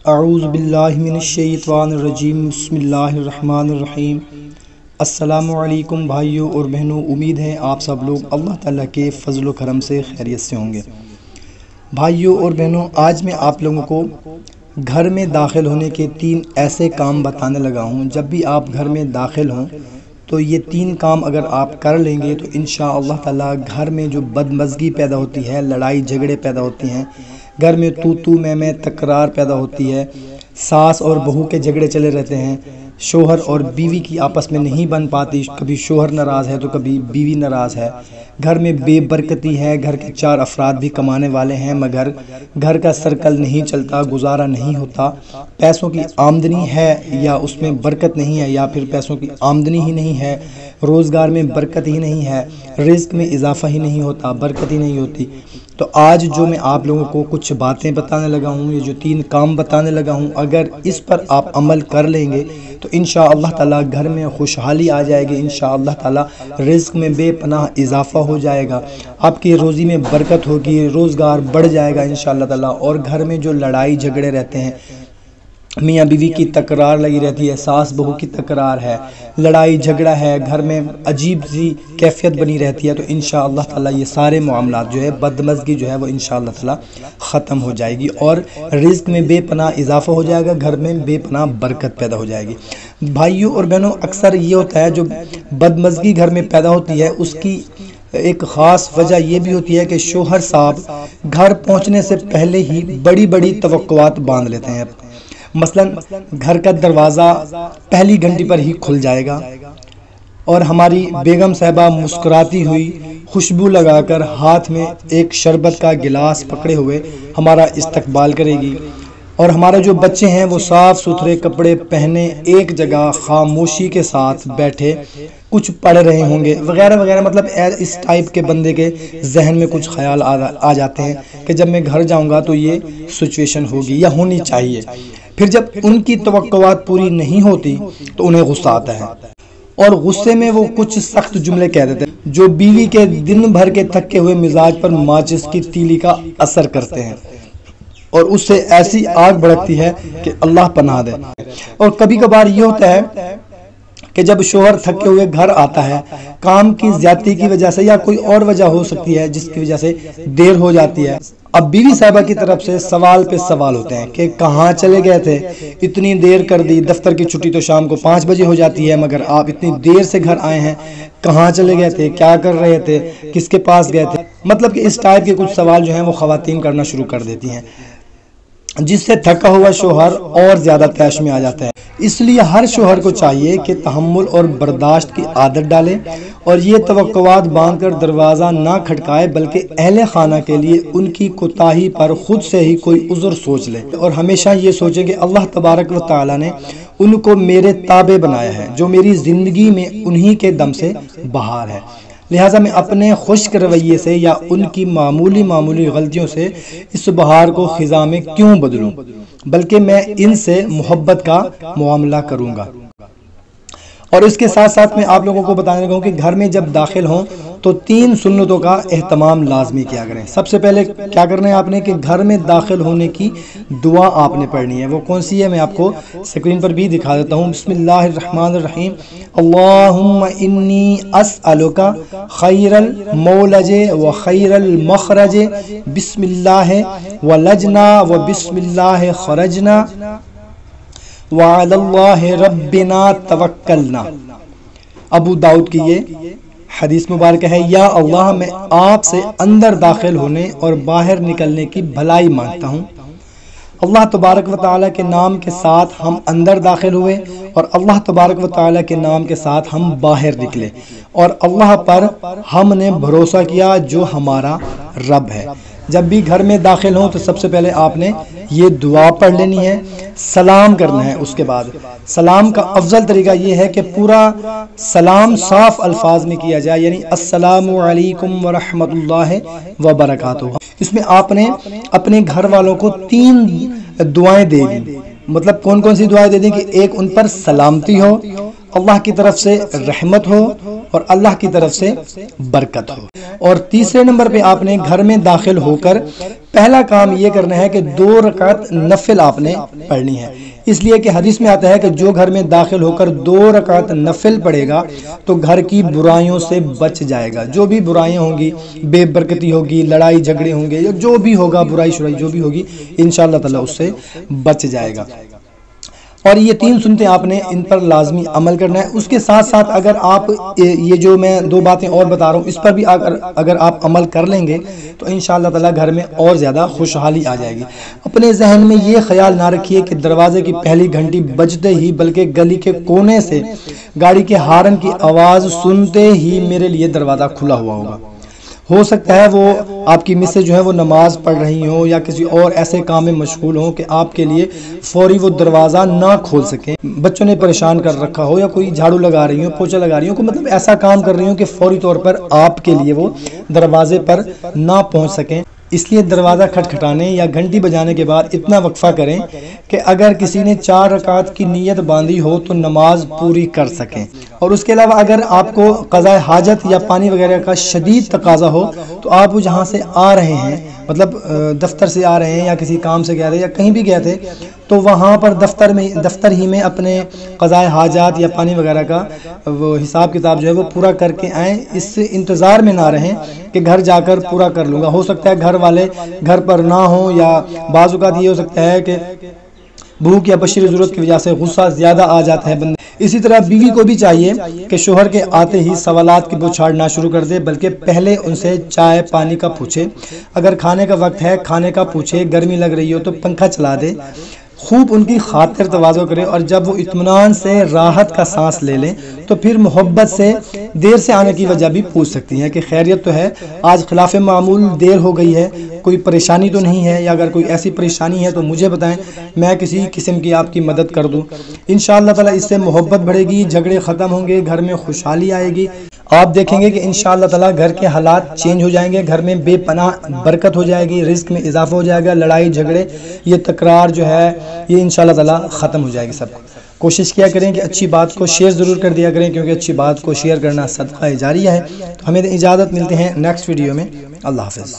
اعوذ باللہ من الشیطان الرجیم، بسم اللہ الرحمن الرحیم۔ السلام علیکم بھائیوں اور بہنوں، امید ہے آپ سب لوگ اللہ تعالیٰ کے فضل و کرم سے خیریت سے ہوں گے۔ بھائیوں اور بہنوں، آج میں آپ لوگوں کو گھر میں داخل ہونے کے 3 ایسے کام بتانے لگا ہوں۔ جب بھی آپ گھر میں داخل ہوں تو یہ 3 کام اگر آپ کر لیں گے تو انشاءاللہ تعالیٰ گھر میں جو بدمزگی پیدا ہوتی ہے، لڑائی جھگڑے پیدا ہوتی ہیں، گھر میں تو میں تکرار پیدا ہوتی ہے، ساس اور بہو کے جھگڑے چلے رہتے ہیں، شوہر اور بیوی کی آپس میں نہیں بن پاتی، کبھی شوہر ناراض ہے تو کبھی بیوی ناراض ہے، گھر میں بے برکتی ہے، گھر کے 4 افراد بھی کمانے والے ہیں مگر گھر کا سرکل نہیں چلتا، گزارا نہیں ہوتا، پیسوں کی آمدنی ہے یا اس میں برکت نہیں ہے، یا پھر پیسوں کی آمدنی ہی نہیں ہے، روزگار میں برکت ہی نہیں ہے، رزق میں اضافہ ہی نہیں ہوتا، برکت ہی نہیں ہوتی۔ تو آج جو میں آپ لوگوں کو کچھ باتیں بتانے لگا ہوں، یہ جو 3 کام بتانے لگا ہوں، اگر اس پر آپ عمل کر لیں گے تو انشاءاللہ تعالیٰ گھر میں خوشحالی آ جائے گی، انشاءاللہ تعالیٰ رزق میں بے پناہ اضافہ ہو جائے گا، آپ کی روزی میں برکت ہوگی، روزگار بڑھ جائے گا انشاءاللہ تعالیٰ۔ اور گھر میں جو لڑائی جھگڑے رہتے ہیں، میاں بیوی کی تکرار لگی رہتی ہے، ساس بہو کی تکرار ہے، لڑائی جھگڑا ہے، گھر میں عجیب سی کیفیت بنی رہتی ہے، تو انشاءاللہ تعالیٰ یہ سارے معاملات جو ہے، بدمزگی جو ہے وہ انشاءاللہ تعالیٰ ختم ہو جائے گی اور رزق میں بے پناہ اضافہ ہو جائے گا، گھر میں بے پناہ برکت پیدا ہو جائے گی۔ بھائیوں اور بہنوں، اکثر یہ ہوتا ہے جو بدمزگی گھر میں پیدا ہوتی ہے، اس کی ایک خاص وجہ یہ بھی ہوتی ہے کہ شوہر صاحب گھر پہنچنے سے پہلے ہی بڑی بڑی توقعات باندھ لیتے ہیں۔ مثلا گھر کا دروازہ پہلی گھنٹی پر ہی کھل جائے گا اور ہماری بیگم صاحبہ مسکراتی ہوئی، خوشبو لگا کر، ہاتھ میں ایک شربت کا گلاس پکڑے ہوئے ہمارا استقبال کرے گی، اور ہمارے جو بچے ہیں وہ صاف ستھرے کپڑے پہنے ایک جگہ خاموشی کے ساتھ بیٹھے کچھ پڑھ رہے ہوں گے وغیرہ وغیرہ۔ مطلب اس ٹائپ کے بندے کے ذہن میں کچھ خیال آ جاتے ہیں کہ جب میں گھر جاؤں گا تو یہ سچویشن ہوگی یا ہونی چاہیے۔ پھر جب ان کی توقعات پوری نہیں ہوتی تو انہیں غصہ آتا ہے، اور غصے میں وہ کچھ سخت جملے کہہ دیتے ہیں جو بیوی کے دن بھر کے تھکے ہوئے مزاج پر ماچس کی تیلی کا اثر کرتے ہیں، اور اس سے ایسی آگ بھڑکتی ہے کہ اللہ پناہ دے۔ اور کبھی کبھار یہ ہوتا ہے کہ جب شوہر تھکے ہوئے گھر آتا ہے، کام کی زیادتی کی وجہ سے یا کوئی اور وجہ ہو سکتی ہے جس کی وجہ سے دیر ہو جاتی ہے، اب بیوی صاحبہ کی طرف سے سوال پہ سوال ہوتے ہیں کہ کہاں چلے گئے تھے، اتنی دیر کر دی، دفتر کی چھٹی تو شام کو 5 بجے ہو جاتی ہے مگر آپ اتنی دیر سے گھر آئے ہیں، کہاں چلے گئے تھے، کیا کر رہے تھے، کس کے پاس گئے تھے۔ مطلب کہ اس ٹائپ کے کچھ سوال جو ہیں وہ خواتین کرنا شروع کر دیتی ہیں، جس سے تھکا ہوا شوہر اور زیادہ طیش میں آ جاتا ہے۔ اس لیے ہر شوہر کو چاہیے کہ تحمل اور برداشت کی عادت ڈالے اور یہ توقعات باندھ کر دروازہ نہ کھٹکائے، بلکہ اہل خانہ کے لیے ان کی کوتاہی پر خود سے ہی کوئی عذر سوچ لے، اور ہمیشہ یہ سوچے کہ اللہ تبارک و تعالی نے ان کو میرے تابع بنایا ہے، جو میری زندگی میں انہی کے دم سے بہار ہے، لہٰذا میں اپنے خشک رویے سے یا ان کی معمولی غلطیوں سے اس بہار کو خزاں میں کیوں بدلوں، بلکہ میں ان سے محبت کا معاملہ کروں گا۔ اور اس کے ساتھ ساتھ میں آپ لوگوں کو بتانے لگا ہوں کہ گھر میں جب داخل ہوں تو 3 سنتوں کا اہتمام لازمی کیا کریں۔ سب سے پہلے کیا کرنا ہے آپ نے کہ گھر میں داخل ہونے کی دعا آپ نے پڑھنی ہے۔ وہ کون سی ہے میں آپ کو سکرین پر بھی دکھا دیتا ہوں۔ بسم اللہ الرحمن الرحیم، اللہم انی اسألک خیر المولج و خیر المخرج، بسم اللہ ولجنا و بسم اللہ خرجنا وعلی اللہ ربنا توکلنا۔ ابو داؤد کی یہ حدیث مبارکہ ہے، یا اللہ میں آپ سے اندر داخل ہونے اور باہر نکلنے کی بھلائی مانگتا ہوں۔ اللہ تبارک و تعالیٰ کے نام کے ساتھ ہم اندر داخل ہوئے اور اللہ تبارک و تعالیٰ کے نام کے ساتھ ہم باہر نکلے، اور اللہ پر ہم نے بھروسہ کیا جو ہمارا رب ہے۔ جب بھی گھر میں داخل ہوں تو سب سے پہلے آپ نے یہ دعا پڑھ لینی ہے، سلام کرنا ہے۔ اس کے بعد سلام کا افضل طریقہ یہ ہے کہ پورا سلام صاف الفاظ میں کیا جائے، یعنی السلام علیکم ورحمۃ اللہ وبرکاتہ۔ اس میں آپ نے اپنے گھر والوں کو 3 دعائیں دے دی۔ مطلب کون کون سی دعائیں دے دیں کہ ایک ان پر سلامتی ہو، اللہ کی طرف سے رحمت ہو اور اللہ کی طرف سے برکت ہو۔ اور تیسرے نمبر پہ آپ نے گھر میں داخل ہو کر پہلا کام یہ کرنا ہے کہ 2 رکعت نفل آپ نے پڑھنی ہے، اس لیے کہ حدیث میں آتا ہے کہ جو گھر میں داخل ہو کر 2 رکعت نفل پڑھے گا تو گھر کی برائیوں سے بچ جائے گا۔ جو بھی برائیاں ہوں گی، بے برکتی ہوگی، لڑائی جھگڑے ہوں گے، جو بھی ہوگا، برائی شرائی جو بھی ہوگی، انشاءاللہ تعالی اس سے بچ جائے گا۔ اور یہ 3 سنتیں آپ نے ان پر لازمی عمل کرنا ہے۔ اس کے ساتھ ساتھ اگر آپ یہ جو میں 2 باتیں اور بتا رہا ہوں اس پر بھی اگر آپ عمل کر لیں گے تو انشاءاللہ تعالی گھر میں اور زیادہ خوشحالی آ جائے گی۔ اپنے ذہن میں یہ خیال نہ رکھیے کہ دروازے کی پہلی گھنٹی بجتے ہی، بلکہ گلی کے کونے سے گاڑی کے ہارن کی آواز سنتے ہی میرے لیے دروازہ کھلا ہوا ہوگا۔ ہو سکتا ہے وہ آپ کی مسز جو ہے وہ نماز پڑھ رہی ہوں یا کسی اور ایسے کام میں مشغول ہوں کہ آپ کے لیے فوری وہ دروازہ نہ کھول سکیں، بچوں نے پریشان کر رکھا ہو یا کوئی جھاڑو لگا رہی ہوں، پوچھا لگا رہی ہوں، کوئی مطلب ایسا کام کر رہی ہوں کہ فوری طور پر آپ کے لیے وہ دروازے پر نہ پہنچ سکیں۔ اس لیے دروازہ کھٹکھٹانے یا گھنٹی بجانے کے بعد اتنا وقفہ کریں کہ اگر کسی نے 4 رکعت کی نیت باندھی ہو تو نماز پوری کر سکیں۔ اور اس کے علاوہ اگر آپ کو قضاء حاجت یا پانی وغیرہ کا شدید تقاضا ہو تو آپ جہاں سے آ رہے ہیں، مطلب دفتر سے آ رہے ہیں یا کسی کام سے گئے تھے یا کہیں بھی گئے تھے، تو وہاں پر دفتر ہی میں اپنے قضاء حاجات یا پانی وغیرہ کا وہ حساب کتاب جو ہے وہ پورا کر کے آئیں۔ اس انتظار میں نہ رہیں کہ گھر جا کر پورا کر لوں گا۔ ہو سکتا ہے گھر والے گھر پر نہ ہوں، یا بعض اوقات یہ ہو سکتا ہے کہ بھوک یا بشری ضرورت کی وجہ سے غصہ زیادہ آ جاتا ہے بندے۔ اسی طرح بیوی کو بھی چاہیے کہ شوہر کے آتے ہی سوالات کی بوچھاڑ نہ شروع کر دے، بلکہ پہلے ان سے چائے پانی کا پوچھے، اگر کھانے کا وقت ہے کھانے کا پوچھے، گرمی لگ رہی ہو تو پنکھا چلا دے، خوب ان کی خاطر تواضع کرے، اور جب وہ اطمینان سے راحت کا سانس لے لیں تو پھر محبت سے دیر سے آنے کی وجہ بھی پوچھ سکتی ہیں کہ خیریت تو ہے، آج خلاف معمول دیر ہو گئی ہے، کوئی پریشانی تو نہیں ہے، یا اگر کوئی ایسی پریشانی ہے تو مجھے بتائیں، میں کسی قسم کی آپ کی مدد کر دوں۔ انشاءاللہ تعالی اس سے محبت بڑھے گی، جھگڑے ختم ہوں گے، گھر میں خوشحالی آئے گی۔ آپ دیکھیں گے کہ انشاءاللہ تعالی گھر کے حالات چینج ہو جائیں گے، گھر میں بے پناہ برکت ہو جائے گی، رزق میں اضافہ ہو جائے گا، لڑائی جھگڑے یہ تکرار جو ہے یہ انشاءاللہ تعالی ختم ہو جائے گی۔ سب کوشش کیا کریں کہ اچھی بات کو شیئر ضرور کر دیا کریں، کیونکہ اچھی بات کو شیئر کرنا صدقہ جاریہ ہے۔ تو ہمیں اجازت، ملتے ہیں نیکسٹ ویڈیو میں۔ اللہ حافظ۔